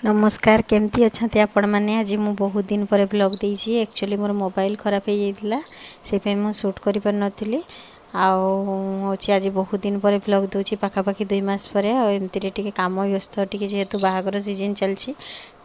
नमस्कार केमती अच्छा आपण मैंने आज मु बहुत दिन पर ब्लॉग देइछि। एक्चुअली मोर मोबाइल खराब हो जाइतिला से पे मु शूट करि पर नथिली आउछि। आज बहुत दिन पर ब्लॉग दोछि पाखापाखि 2 मास पर एमती टिके काम व्यस्त टिके जेहेतु बाहागर सीजन चलछि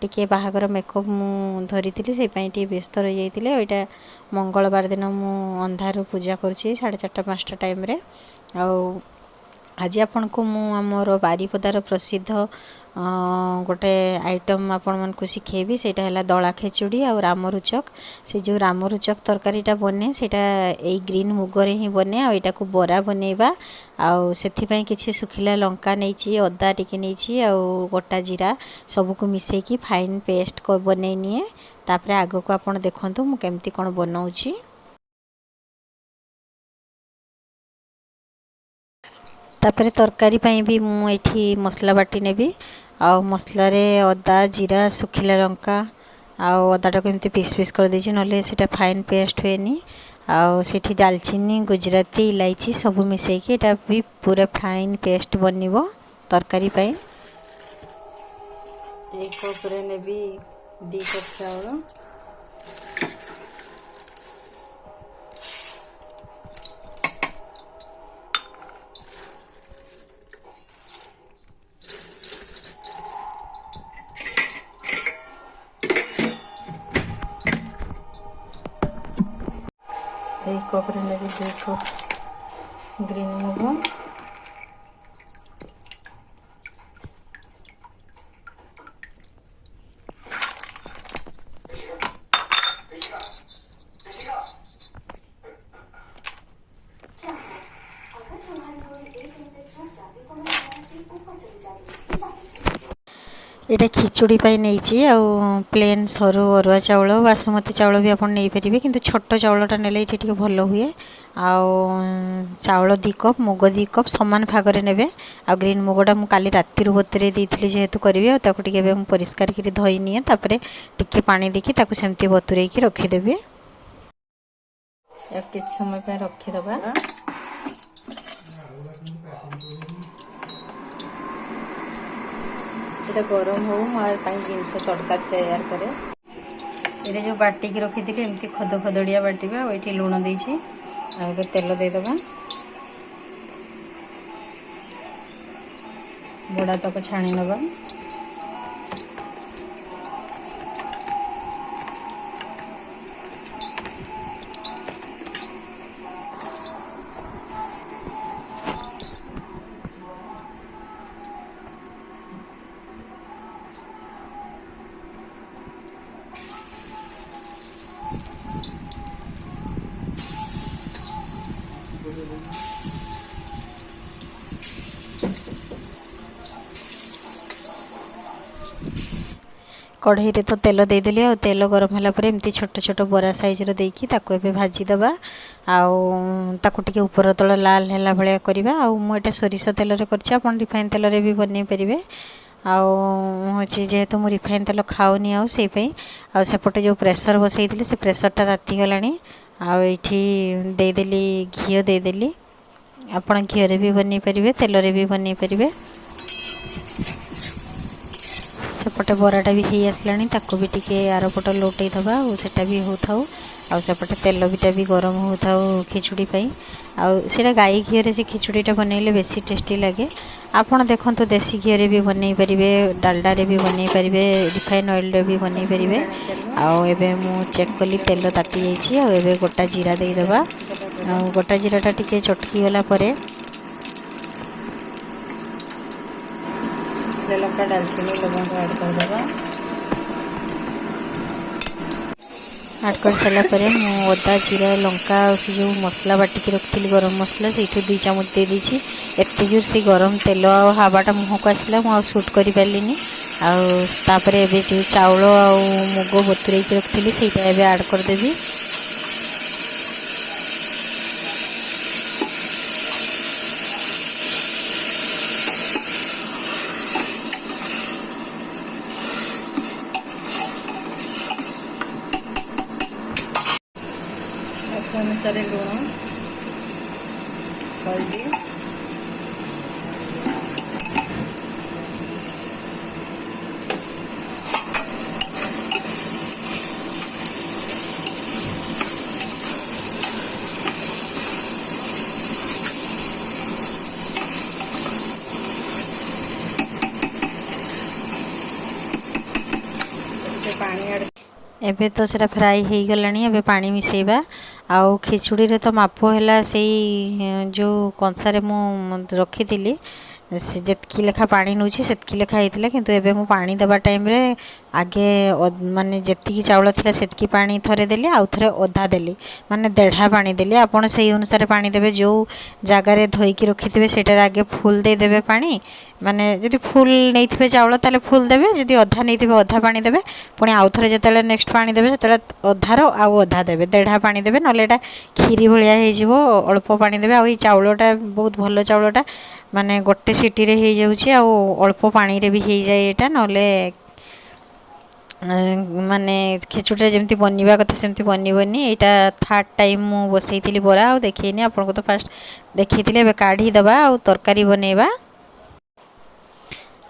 टिके बाहागर मेकअप मु धरिथिली से पई टिके व्यस्त रहि जाइतिले। एटा मंगलवार दिन मु अंधार पूजा करछि 4:30 5टा टाइम रे। आज आपण को मु हमर बारीपदार प्रसिद्ध गोटे आइटम आपण मन को शिखेबी। सेटा हला दला खेचुड़ी और रामरुचक। से जो रामरुचक तरकारीटा बने सेटा एई ग्रीन मुगरे ही बने आ एटा को बरा बनेबा। आ सेथि पई किछि सुखिला लंका नेछि, अदा टिके नेछि आ गोटा जीरा सब को मिसै की फाइन पेस्ट को बनै निए। तापरे आगो को आपण देखंतु मु केमती कोन बनाउछि। तापरे तरकारी पई भी मु एठी मसला बाटी नेबी। आ मसला रे अदा जीरा सुखिला लंका आ अदाटा को एमती पीस पीस कर देछि नले सेटा फाइन पेस्ट होएनी। आ सेठी दालचीनी गुजराती इलायची सब मिसै की एटा भी पूरा फाइन पेस्ट बनिबो तरकारी पई। एक कप रे नेबी 2 कप चावल, एक कप रे नेबी 2 कप ग्रीन मुग, एटा खिचुड़ी पाई नहीं आ प्लेन सरू अरुआ चाउल बासमती चाउल भी आपन नहीं परिबे किंतु छोट चाउलटा नेले एठी ठीक भल हुए। आ चाउल 2 कप मुग 2 कप समान भाग रे नेबे। आ ग्रीन मुगटा मु काली राती रु बतरे देइथिले जेहेतु करिवे आ ताको टिके बे मु परिष्कार करी धोई निए। तापरे टिके पानी देखि ताको सेमती बतुरै की रखि देबे। या किछ समय पे रखि दबा। एटा गरम हो मार पाई जिंस तड़का तैयार करे। एटा जो बाटी की रखी थी एमती खद खदड़िया बाटिबा। एठी लूण देछि आ एबे तेल दे दबा। बड़ा तक छाणी नबा। कढ़ई रे तो तेल दे देली आ तेल गरम होला पर एमती छोट छोट बरा साइज रो देकी ताको एबे भाजी दबा। आ ताको टिके ऊपर तळ लाल होला भलिया करबा। आ मु एटा सोरिष तेल रे करछि, आपन रिफाइन तेल रे भी बनै परिबे। आ होछि जेहेतु मु रिफाइन तेल खाउनी आ सेई पई आ सेपटे जो प्रेशर बसैथिले से प्रेशर ता ताती गलानी। आ एठी दे देली घियो दे देली। आपन घियो रे भी बनै परिबे तेल रे भी बनै परिबे। सेपटे बराटा भी हो आसलानी ताको भी टिके आर पट लोटई दबा और सेटा भी होथाउ। आ सेपटे तेल बीटा भी गरम होथाउ खिचुड़ी पई। आ सेटा गाई घी रे से खिचुड़ीटा बनैले बेसी टेस्टी लागे। आपन देखंतु देसी घी रे भी बनै परिबे, डालडा रे भी बनै परिबे, रिफाइन ऑयल रे भी बनै परिबे। आ एबे मु चेक कली तेल ताती जाईछि। आ एबे गोटा जीरा देई दबा। आ गोटा जीराटा टिके चटकी गला परे लंका दालचीनी लवंग ऐड कर दबा। ऐड कर सारा परे मु अदा जीरा लंका से जो मसला बाटी के रखिली गरम मसला से 2 चामच दे दीछि। एते जोर से गरम तेल आ हवाटा मुह को आसला मु शूट करि पालिनी। आ तापरे एबे जो चाउल आ मुगो बतुरै के रखिली सेटा एबे ऐड कर देबी। अनुसार लुण, हल्दी, पानी एबे तो सेटा फ्राई हो गलानी। एबे पानी मिसेबा। आउ खिचुड़ी रे तो माप है से जो कंसारे मु रखी से जितकी लेखा पानी नौची सेतकी लेखा होता किंतु एबे मु पानी देवा टाइम रे आगे माने जेतिकी चाउल थिला सेतकी पानी थरे देली आउ थरे अधा देली माने देढ़ा पानी देली। आपण सही अनुसार पानी देबे जो जगार धोईकी रखिथे सेटार आगे फुल दे देबे पानी माने जदि फुल नहीं चाउल ताले फुल देबे जदि अधा नहीं अधा पानी देबे पुणी आउ थरे जतले नेक्स्ट पानी देबे सेतले अधार आउ अधा देबे देढ़ा पानी देबे नले एटा खीरी भलिया हे जिवो अल्प पानी देबे। आउ चाउलटा बहुत भलो चाउलटा माने गोटे सिटी रे हो जाउछि आउ अल्प पानी रे भी हो जाए एटा नले माने खिचुड़ी जमती बनवा कथा सेमती बनबनी। यहाँ थर्ड टाइम मु बसई बरा आ देखनी आपको तो फास्ट देखी एबे काढ़ी दबा आ तरकारी बनैबा।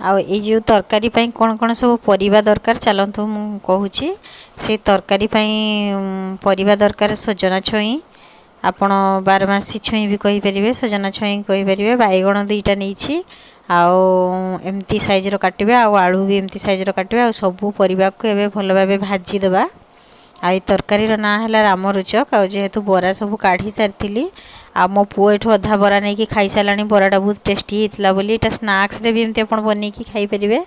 आ जो तरकारी पई कौन कौन सब परिबा दरकार चलतु मु कहूची। से तरकारी पई परिबा दरकार सजना छुई आपण बारमासी छुई भी कहि परिबे सजना छुई कहि परिबे बैगण दुईटा नहीं आउ एमती साइज रो काटिबे आउ आलू भी एमती साइज रो काटिबे आ सबू परिबा को एबे भल भाबे भाजी देबा। आई तरकारी रो ना हला राम रुचक आ जेहेतु बरा सब काढ़ी सारथिली आ मो पुओ एठो अधा बरा नहीं कि खाई सालानी बराटा बहुत टेस्टी हितला बोली एटा स्नैक्स रे भी एमती आपण बनै कि खाई परिबे।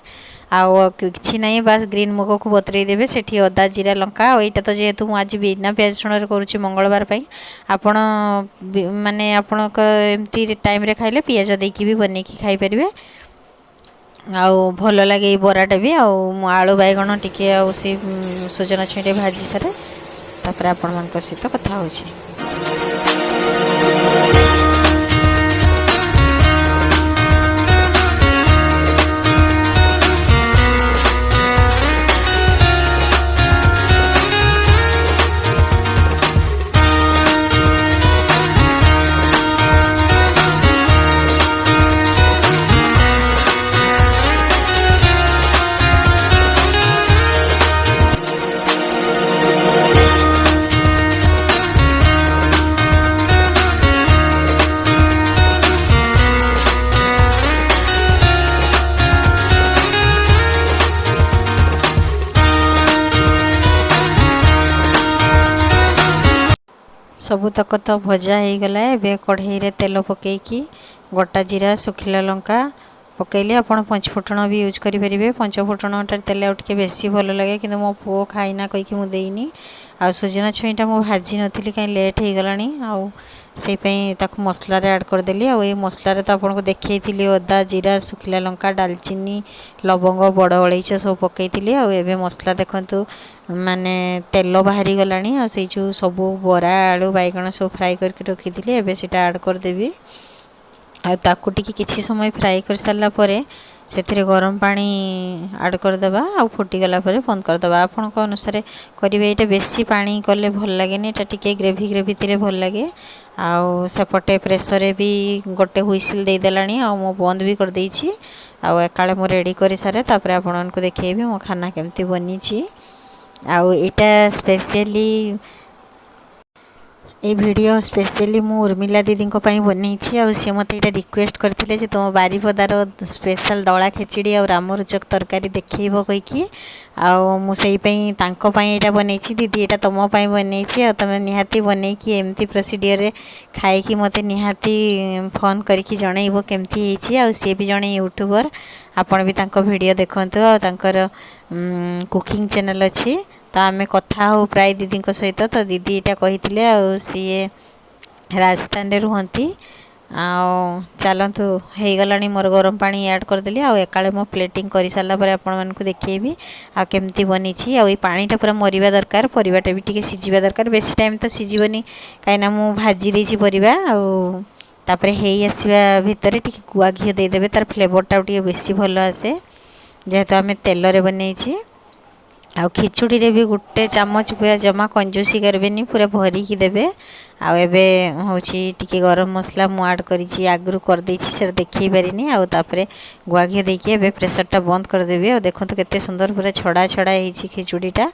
आउ किछि नहीं बस ग्रीन मुग को बतरई देबे सेठी अदा जीरा लंका और यहाँ तो जेहेतु मुझे आज बिना प्याज रसुण करुँची मंगलवार पर आपण माने आपण एमती टाइम रे खाइले पियाज देकी भी बनै कि खाई परिबे। आउ भल लगे बराटा भी आलू बैगण टिके आउ से सजना छुईटे भाजी सारे तापर आपण मान सहित कथा होछि। सबुतक तो भजा हो गला। एबे कढ़ई रे तेल पकईकी गोटा जीरा सुखिला लंका पकईले आपण पंचफुटण भी यूज करेंगे। पंचफुटण तेल आउटे बेसी भल लगे कि मो पुओ खाइना कहीकि मुझे देनी आ सजना छुईटा मुझे भाजी नी कहीं लेट हो गला से मसला ऐड करदेली। आ मसलार तो आपको देखी अदा जीरा सुखिला लंका डालचीनी लवंग बड़ अलैच सब पकई आबे मसला देखु माने तेल बाहरी गलानी आ जो सब बरा आलू बैगण सब फ्राए करके रखी थी एबे सेटा ऐड करदेवी। आकु टिके किछि समय फ्राए कर सारा परे से गरम पानी ऐड करदेबा आ फुटीगला बंद करदेबा। आपण अनुसार करेंगे। ये बेसी पानी कले भल लगे ये टिके ग्रेवी ग्रेवी थे भल लगे। आउ सेपटे प्रेसर भी गोटे हुइसिल दे देलानी आ मो बंद भी कर देछि। आ एकाले मो रेडी कर सारे तापर आपण को देखेबी मो खाना केमती बनी छी। आउ एटा स्पेशली ये वीडियो स्पेशली मु उर्मिला दीदी बनई सी मत ये रिक्वेस्ट करते तुम बारीपदार स्पेशल दला खेचड़ी और रामरुचक तरकारी देखब कहीकि आईटा बनई दीदी यहाँ तुमपाई बनई तुम निहाती बनई कि एमती प्रोसीडियर खाई मत निहाती फोन करके जनइब केमती सी भी जड़े यूट्यूबर आपण भी वीडियो देखते और कुकिंग चैनल अच्छी तो आम कथा हो प्राय दीदी सहित तो दीदी यहाँ कही सी राजस्थान रे रुहती चलतु हो गला मोर गरम पानी ऐड करदेली आकाले मो प्लेटिंग कर सारापर आपण को देखेबी आ केमती बनी पानीटा पूरा मरिबा दरकार परिवाटा भी टिके सिझिबा दरकार बेसी टाइम तो सिझिबनी कहीं मु भाजी देछि परिबा तापर हे आसवा भितर टिके गुआ घी देदेवे तार फ्लेवरटा टिके बेसी भल आसे जेहेतु आम तेल रे बनई आ खिचुड़ी रे भी गोटे चामच पूरा जमा कंजूसी करबेनी पूरा भरिकी देबे आउ एबे होची टिके गरम मसला मु ऐड करिछि आगरु कर देछि से देखै पारिनी आउ तापरे गुआ घी देके एबे प्रेशरटा बंद कर देबे। और देखंतु केते सुंदर पूरा छड़ा छड़ा हेछि खिचुड़ीटा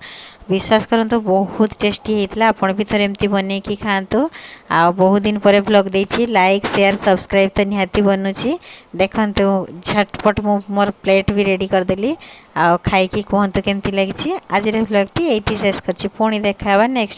विश्वास करंतु बहुत टेस्टी हेतला। आपण भी थरे एमती बनै की खांतु। आ बहुत दिन परे ब्लॉग देछि लाइक शेयर सब्सक्राइब तो निहाती बनुछि। देखंतु झटपट मु मोर प्लेट भी रेडी कर देली आ खाई की कहंतु केमती लागिछि। आज रे ब्लॉग टी एठी शेष करछि पुणी देखाबा नेक्स्ट।